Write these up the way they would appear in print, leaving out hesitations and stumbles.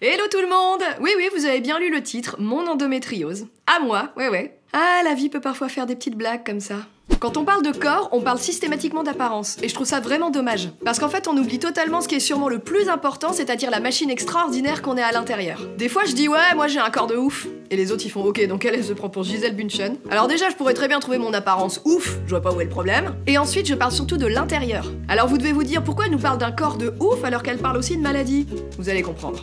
Hello tout le monde! Oui, vous avez bien lu le titre, mon endométriose. À moi, ouais. Ah, la vie peut parfois faire des petites blagues comme ça. Quand on parle de corps, on parle systématiquement d'apparence, et je trouve ça vraiment dommage. Parce qu'en fait, on oublie totalement ce qui est sûrement le plus important, c'est-à-dire la machine extraordinaire qu'on est à l'intérieur. Des fois, je dis ouais, moi j'ai un corps de ouf, et les autres ils font ok, donc elle se prend pour Gisèle Bündchen. Alors déjà, je pourrais très bien trouver mon apparence ouf, je vois pas où est le problème. Et ensuite, je parle surtout de l'intérieur. Alors vous devez vous dire pourquoi elle nous parle d'un corps de ouf alors qu'elle parle aussi de maladie. Vous allez comprendre.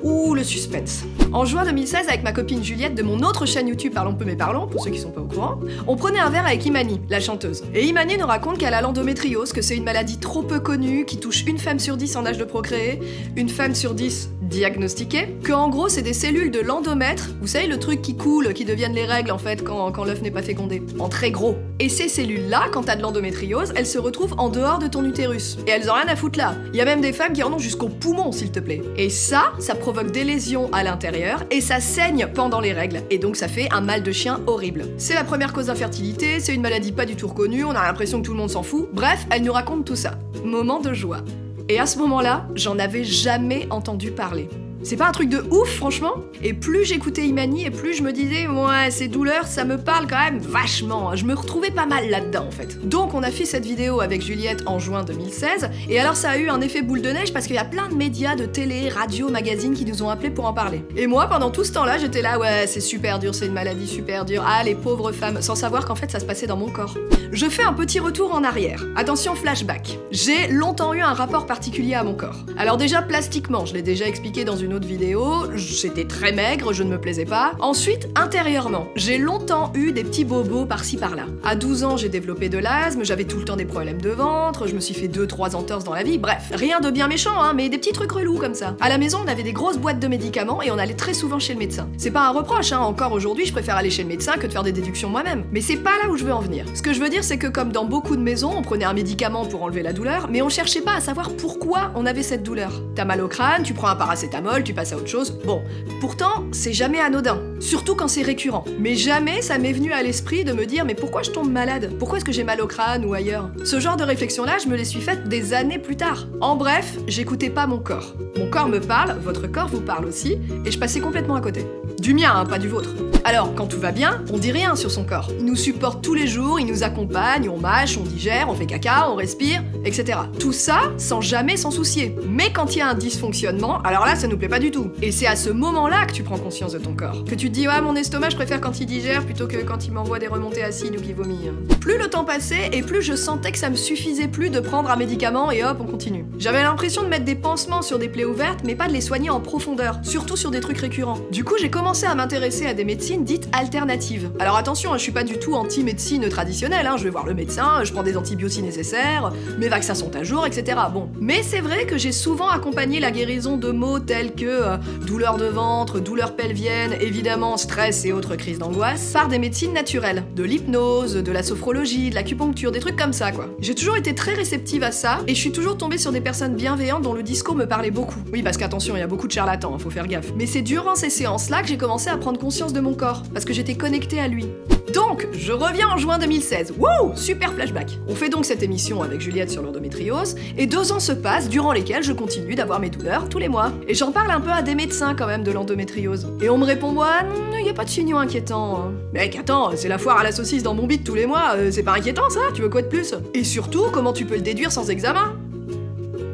Ouh, le suspense. En juin 2016, avec ma copine Juliette de mon autre chaîne YouTube Parlons peu mais parlons, pour ceux qui sont pas au courant, on prenait un verre avec Imani, la chanteuse. Et Imani nous raconte qu'elle a l'endométriose, que c'est une maladie trop peu connue, qui touche une femme sur 10 en âge de procréer, une femme sur 10 diagnostiquée, que en gros c'est des cellules de l'endomètre, vous savez le truc qui coule, qui deviennent les règles en fait quand l'œuf n'est pas fécondé, en très gros. Et ces cellules-là, quand t'as de l'endométriose, elles se retrouvent en dehors de ton utérus. Et elles ont rien à foutre là. Il y a même des femmes qui en ont jusqu'au poumon, s'il te plaît. Et ça provoque des lésions à l'intérieur, et ça saigne pendant les règles, et donc ça fait un mal de chien horrible. C'est la première cause d'infertilité, c'est une maladie pas du tout reconnue, on a l'impression que tout le monde s'en fout. Bref, elle nous raconte tout ça. Moment de joie. Et à ce moment-là, j'en avais jamais entendu parler. C'est pas un truc de ouf, franchement. Et plus j'écoutais Imani, et plus je me disais, ouais, ces douleurs, ça me parle quand même vachement. Je me retrouvais pas mal là-dedans, en fait. Donc on a fait cette vidéo avec Juliette en juin 2016, et alors ça a eu un effet boule de neige parce qu'il y a plein de médias, de télé, radio, magazines qui nous ont appelés pour en parler. Et moi, pendant tout ce temps-là, j'étais là, ouais, c'est super dur, c'est une maladie super dure, ah, les pauvres femmes, sans savoir qu'en fait ça se passait dans mon corps. Je fais un petit retour en arrière. Attention, flashback. J'ai longtemps eu un rapport particulier à mon corps. Alors déjà, plastiquement, je l'ai déjà expliqué dans une autre vidéo, j'étais très maigre, je ne me plaisais pas. Ensuite, intérieurement, j'ai longtemps eu des petits bobos par-ci par-là. À 12 ans, j'ai développé de l'asthme, j'avais tout le temps des problèmes de ventre, je me suis fait 2-3 entorses dans la vie, bref, rien de bien méchant, hein, mais des petits trucs relous comme ça. À la maison, on avait des grosses boîtes de médicaments et on allait très souvent chez le médecin. C'est pas un reproche, hein, encore aujourd'hui, je préfère aller chez le médecin que de faire des déductions moi-même. Mais c'est pas là où je veux en venir. Ce que je veux dire, c'est que comme dans beaucoup de maisons, on prenait un médicament pour enlever la douleur, mais on cherchait pas à savoir pourquoi on avait cette douleur. T'as mal au crâne, tu prends un paracétamol, tu passes à autre chose. Bon, pourtant, c'est jamais anodin, surtout quand c'est récurrent. Mais jamais ça m'est venu à l'esprit de me dire mais pourquoi je tombe malade? Pourquoi est-ce que j'ai mal au crâne ou ailleurs? Ce genre de réflexion-là, je me les suis faites des années plus tard. En bref, j'écoutais pas mon corps. Mon corps me parle, votre corps vous parle aussi, et je passais complètement à côté. Du mien, hein, pas du vôtre. Alors, quand tout va bien, on dit rien sur son corps. Il nous supporte tous les jours, il nous accompagne, on mâche, on digère, on fait caca, on respire, etc. Tout ça sans jamais s'en soucier. Mais quand il y a un dysfonctionnement, alors là, ça nous plaît pas du tout. Et c'est à ce moment-là que tu prends conscience de ton corps. Que tu te dis, ouais, mon estomac, je préfère quand il digère plutôt que quand il m'envoie des remontées acides ou qu'il vomit. Plus le temps passait, et plus je sentais que ça me suffisait plus de prendre un médicament et hop, on continue. J'avais l'impression de mettre des pansements sur des plaies ouvertes, mais pas de les soigner en profondeur, surtout sur des trucs récurrents. Du coup, j'ai commencé à m'intéresser à des médecines dites alternatives. Alors attention, je suis pas du tout anti-médecine traditionnelle, je vais voir le médecin, je prends des antibiotiques nécessaires, mes vaccins sont à jour, etc. Bon. Mais c'est vrai que j'ai souvent accompagné la guérison de maux tels que douleur de ventre, douleur pelvienne, évidemment stress et autres crises d'angoisse, par des médecines naturelles. De l'hypnose, de la sophrologie, de l'acupuncture, des trucs comme ça quoi. J'ai toujours été très réceptive à ça, et je suis toujours tombée sur des personnes bienveillantes dont le discours me parlait beaucoup. Oui, parce qu'attention, il y a beaucoup de charlatans, faut faire gaffe. Mais c'est durant ces séances-là que j'ai commencé à prendre conscience de mon corps, parce que j'étais connectée à lui. Donc, je reviens en juin 2016. Wouh, super flashback. On fait donc cette émission avec Juliette sur l'endométriose, et 2 ans se passent durant lesquels je continue d'avoir mes douleurs tous les mois. Et j'en parle un peu à des médecins quand même de l'endométriose. Et on me répond, moi, il y a pas de signaux inquiétants. Mec, attends, c'est la foire à la saucisse dans mon bide tous les mois, c'est pas inquiétant ça? Tu veux quoi de plus? Et surtout, comment tu peux le déduire sans examen?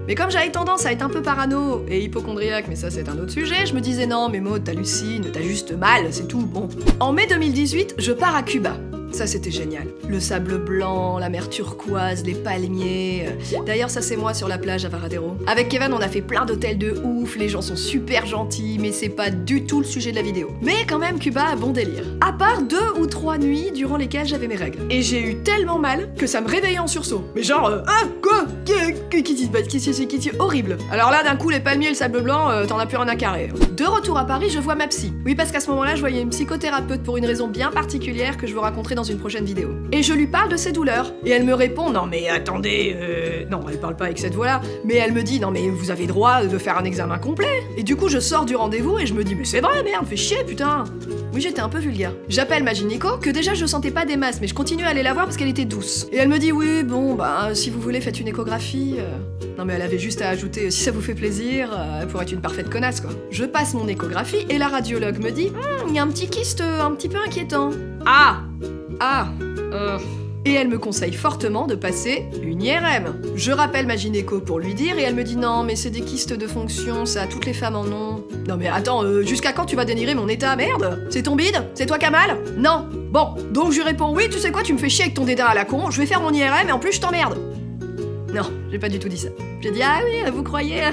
Mais comme j'avais tendance à être un peu parano et hypocondriaque, mais ça c'est un autre sujet, je me disais non mais Maud, t'hallucines, t'as juste mal, c'est tout, bon. En mai 2018, je pars à Cuba. Ça c'était génial. Le sable blanc, la mer turquoise, les palmiers. D'ailleurs ça c'est moi sur la plage à Varadero. Avec Kevin on a fait plein d'hôtels de ouf, les gens sont super gentils, mais c'est pas du tout le sujet de la vidéo. Mais quand même Cuba, bon délire. À part 2 ou 3 nuits durant lesquelles j'avais mes règles. Et j'ai eu tellement mal que ça me réveillait en sursaut. Mais genre, quoi? Qui horrible. Alors là d'un coup les palmiers et le sable blanc, t'en as plus rien à carrer. De retour à Paris, je vois ma psy. Oui parce qu'à ce moment-là je voyais une psychothérapeute pour une raison bien particulière que je vous raconterai dans une prochaine vidéo. Et je lui parle de ses douleurs. Et elle me répond, non mais attendez, non elle parle pas avec cette voix-là, mais elle me dit, non mais vous avez droit de faire un examen complet. Et du coup je sors du rendez-vous et je me dis, mais c'est vrai merde, fais chier putain. Oui, j'étais un peu vulgaire. J'appelle ma gynéco, que déjà je sentais pas des masses, mais je continue à aller la voir parce qu'elle était douce. Et elle me dit oui, bon, bah, si vous voulez, faites une échographie. Non mais elle avait juste à ajouter, si ça vous fait plaisir, pour être une parfaite connasse, quoi. Je passe mon échographie et la radiologue me dit, il y a un petit kyste un petit peu inquiétant. Et elle me conseille fortement de passer une IRM. Je rappelle ma gynéco pour lui dire et elle me dit non mais c'est des kystes de fonction, ça toutes les femmes en ont. Non mais attends, jusqu'à quand tu vas dénigrer mon état, merde? C'est ton bide? C'est toi qui as mal? Non. Bon, donc je lui réponds oui, tu sais quoi, tu me fais chier avec ton dédain à la con, je vais faire mon IRM et en plus je t'emmerde. Non, j'ai pas du tout dit ça. J'ai dit ah oui, vous croyez?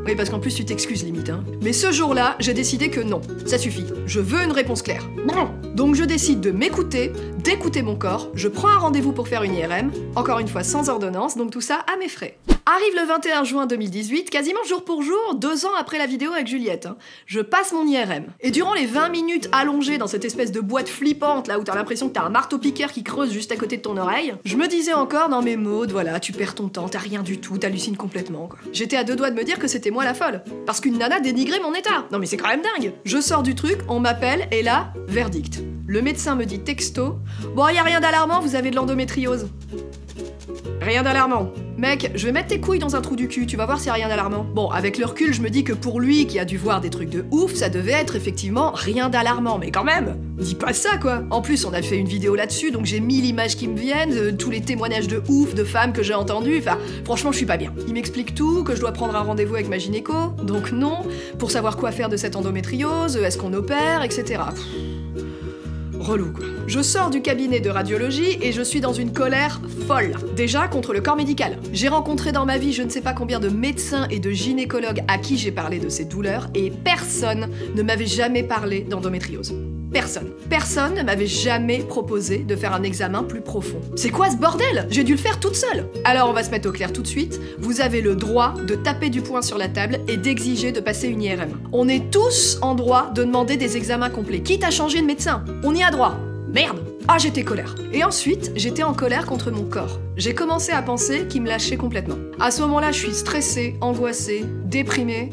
Oui, parce qu'en plus tu t'excuses limite, hein. Mais ce jour-là, j'ai décidé que non, ça suffit. Je veux une réponse claire. Donc je décide de m'écouter, d'écouter mon corps, je prends un rendez-vous pour faire une IRM, encore une fois sans ordonnance, donc tout ça à mes frais. Arrive le 21 juin 2018, quasiment jour pour jour, 2 ans après la vidéo avec Juliette. Hein. Je passe mon IRM. Et durant les 20 minutes allongées dans cette espèce de boîte flippante, là où t'as l'impression que t'as un marteau-piqueur qui creuse juste à côté de ton oreille, je me disais encore, non mais Maud, voilà, tu perds ton temps, t'as rien du tout, t'hallucines complètement, quoi. J'étais à 2 doigts de me dire que c'était moi la folle. Parce qu'une nana dénigrait mon état. Non mais c'est quand même dingue. Je sors du truc, on m'appelle, et là, verdict. Le médecin me dit texto, bon, y a rien d'alarmant, vous avez de l'endométriose. Rien d'alarmant. Mec, je vais mettre tes couilles dans un trou du cul, tu vas voir s'il y a rien d'alarmant. Bon, avec le recul, je me dis que pour lui, qui a dû voir des trucs de ouf, ça devait être effectivement rien d'alarmant, mais quand même, dis pas ça quoi. En plus, on a fait une vidéo là-dessus, donc j'ai mis l'image qui me viennent, tous les témoignages de ouf de femmes que j'ai entendus, enfin, franchement, je suis pas bien. Il m'explique tout, que je dois prendre un rendez-vous avec ma gynéco, donc non, pour savoir quoi faire de cette endométriose, est-ce qu'on opère, etc. Relou quoi. Je sors du cabinet de radiologie et je suis dans une colère folle. Déjà contre le corps médical. J'ai rencontré dans ma vie je ne sais pas combien de médecins et de gynécologues à qui j'ai parlé de ces douleurs et personne ne m'avait jamais parlé d'endométriose. Personne. Personne ne m'avait jamais proposé de faire un examen plus profond. C'est quoi ce bordel? J'ai dû le faire toute seule. Alors on va se mettre au clair tout de suite. Vous avez le droit de taper du poing sur la table et d'exiger de passer une IRM. On est tous en droit de demander des examens complets, quitte à changer de médecin. On y a droit. Merde! Ah, j'étais colère. Et ensuite, j'étais en colère contre mon corps. J'ai commencé à penser qu'il me lâchait complètement. À ce moment-là, je suis stressée, angoissée, déprimée.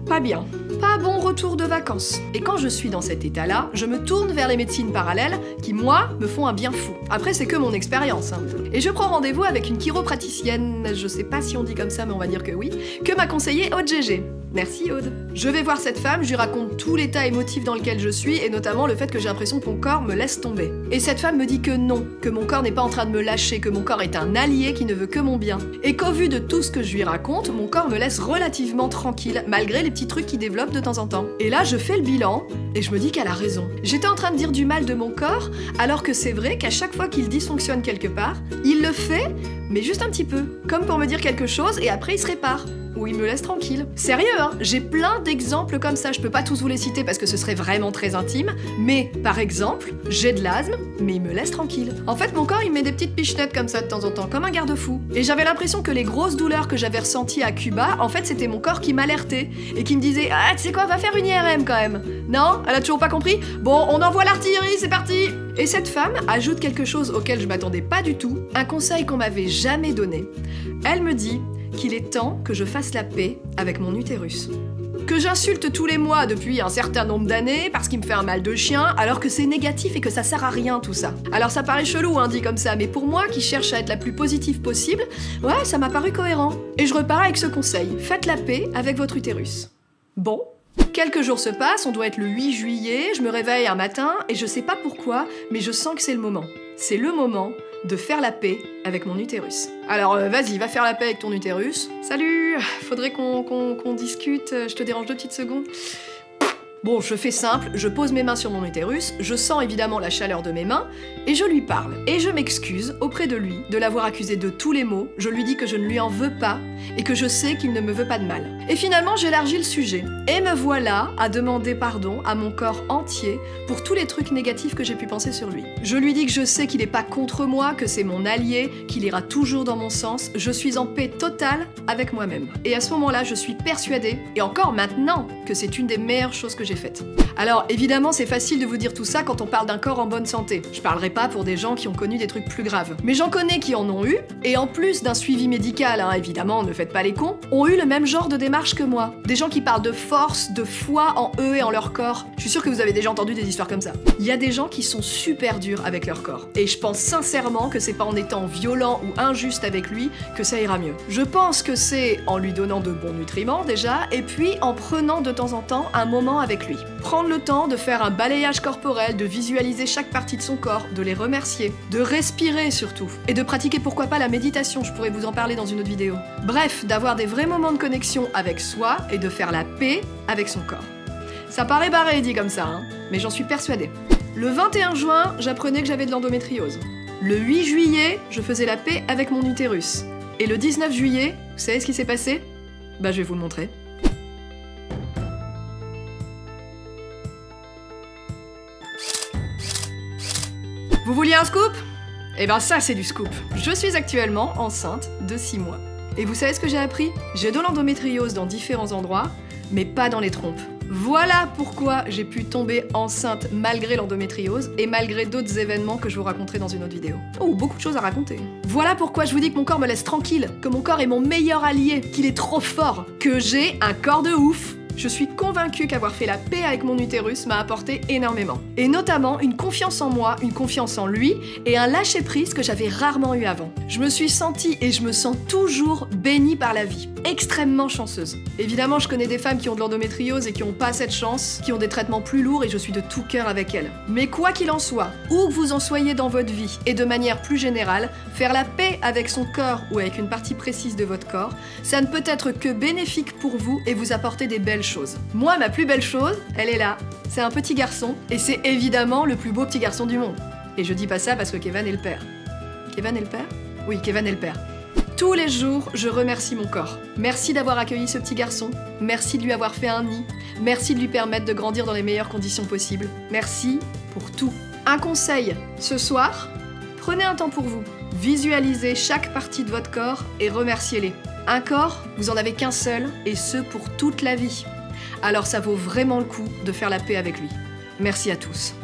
Pas bien. Pas bon retour de vacances. Et quand je suis dans cet état-là, je me tourne vers les médecines parallèles qui, moi, me font un bien fou. Après, c'est que mon expérience. Hein. Et je prends rendez-vous avec une chiropraticienne, je sais pas si on dit comme ça, mais on va dire que oui, que m'a conseillé Aude GG. Merci Aude. Je vais voir cette femme, je lui raconte tout l'état émotif dans lequel je suis, et notamment le fait que j'ai l'impression que mon corps me laisse tomber. Et cette femme me dit que non, que mon corps n'est pas en train de me lâcher, que mon corps est un allié qui ne veut que mon bien. Et qu'au vu de tout ce que je lui raconte, mon corps me laisse relativement tranquille, malgré les petits trucs qui développent de temps en temps. Et là, je fais le bilan, et je me dis qu'elle a raison. J'étais en train de dire du mal de mon corps, alors que c'est vrai qu'à chaque fois qu'il dysfonctionne quelque part, il le fait, mais juste un petit peu. Comme pour me dire quelque chose, et après il se répare. Ou il me laisse tranquille. Sérieux, hein, j'ai plein d'exemples comme ça, je peux pas tous vous les citer parce que ce serait vraiment très intime, mais par exemple, j'ai de l'asthme, mais il me laisse tranquille. En fait, mon corps, il met des petites pichenettes comme ça de temps en temps, comme un garde-fou. Et j'avais l'impression que les grosses douleurs que j'avais ressenties à Cuba, en fait, c'était mon corps qui m'alertait, et qui me disait « Ah, tu sais quoi, va faire une IRM quand même !» Non? Elle a toujours pas compris? Bon, on envoie l'artillerie, c'est parti! Et cette femme ajoute quelque chose auquel je m'attendais pas du tout, un conseil qu'on m'avait jamais donné. Elle me dit qu'il est temps que je fasse la paix avec mon utérus. Que j'insulte tous les mois depuis un certain nombre d'années parce qu'il me fait un mal de chien, alors que c'est négatif et que ça sert à rien tout ça. Alors ça paraît chelou, hein, dit comme ça, mais pour moi, qui cherche à être la plus positive possible, ouais, ça m'a paru cohérent. Et je repars avec ce conseil, faites la paix avec votre utérus. Bon. Quelques jours se passent, on doit être le 8 juillet, je me réveille un matin et je sais pas pourquoi, mais je sens que c'est le moment. C'est le moment de faire la paix avec mon utérus. Alors vas-y, va faire la paix avec ton utérus. Salut, faudrait qu'on discute, je te dérange 2 petites secondes. Bon, je fais simple, je pose mes mains sur mon utérus, je sens évidemment la chaleur de mes mains, et je lui parle. Et je m'excuse auprès de lui de l'avoir accusé de tous les maux, je lui dis que je ne lui en veux pas, et que je sais qu'il ne me veut pas de mal. Et finalement, j'élargis le sujet, et me voilà à demander pardon à mon corps entier pour tous les trucs négatifs que j'ai pu penser sur lui. Je lui dis que je sais qu'il n'est pas contre moi, que c'est mon allié, qu'il ira toujours dans mon sens, je suis en paix totale avec moi-même. Et à ce moment-là, je suis persuadée, et encore maintenant, que c'est une des meilleures choses que j'ai faites. Alors évidemment c'est facile de vous dire tout ça quand on parle d'un corps en bonne santé. Je parlerai pas pour des gens qui ont connu des trucs plus graves. Mais j'en connais qui en ont eu, et en plus d'un suivi médical, hein, évidemment ne faites pas les cons, ont eu le même genre de démarche. démarche que moi. Des gens qui parlent de force, de foi en eux et en leur corps. Je suis sûre que vous avez déjà entendu des histoires comme ça. Il y a des gens qui sont super durs avec leur corps. Et je pense sincèrement que c'est pas en étant violent ou injuste avec lui que ça ira mieux. Je pense que c'est en lui donnant de bons nutriments déjà, et puis en prenant de temps en temps un moment avec lui. Prendre le temps de faire un balayage corporel, de visualiser chaque partie de son corps, de les remercier, de respirer surtout, et de pratiquer pourquoi pas la méditation, je pourrais vous en parler dans une autre vidéo. Bref, d'avoir des vrais moments de connexion avec soi et de faire la paix avec son corps. Ça paraît barré dit comme ça, hein, mais j'en suis persuadée. Le 21 juin, j'apprenais que j'avais de l'endométriose. Le 8 juillet, je faisais la paix avec mon utérus. Et le 19 juillet, vous savez ce qui s'est passé? Bah je vais vous le montrer. Vous vouliez un scoop? Eh ben ça c'est du scoop. Je suis actuellement enceinte de 6 mois. Et vous savez ce que j'ai appris? J'ai de l'endométriose dans différents endroits, mais pas dans les trompes. Voilà pourquoi j'ai pu tomber enceinte malgré l'endométriose et malgré d'autres événements que je vous raconterai dans une autre vidéo. Oh, beaucoup de choses à raconter. Voilà pourquoi je vous dis que mon corps me laisse tranquille, que mon corps est mon meilleur allié, qu'il est trop fort, que j'ai un corps de ouf. Je suis convaincue qu'avoir fait la paix avec mon utérus m'a apporté énormément. Et notamment une confiance en moi, une confiance en lui et un lâcher-prise que j'avais rarement eu avant. Je me suis sentie et je me sens toujours bénie par la vie. Extrêmement chanceuse. Évidemment, je connais des femmes qui ont de l'endométriose et qui n'ont pas cette chance, qui ont des traitements plus lourds et je suis de tout cœur avec elles. Mais quoi qu'il en soit, où que vous en soyez dans votre vie et de manière plus générale, faire la paix avec son corps ou avec une partie précise de votre corps, ça ne peut être que bénéfique pour vous et vous apporter des belles choses. Moi, ma plus belle chose, elle est là. C'est un petit garçon et c'est évidemment le plus beau petit garçon du monde. Et je dis pas ça parce que Kevin est le père. Kevin est le père? Oui, Kevin est le père. Tous les jours, je remercie mon corps. Merci d'avoir accueilli ce petit garçon. Merci de lui avoir fait un nid. Merci de lui permettre de grandir dans les meilleures conditions possibles. Merci pour tout. Un conseil, ce soir, prenez un temps pour vous. Visualisez chaque partie de votre corps et remerciez-les. Un corps, vous en avez qu'un seul, et ce pour toute la vie. Alors ça vaut vraiment le coup de faire la paix avec lui. Merci à tous.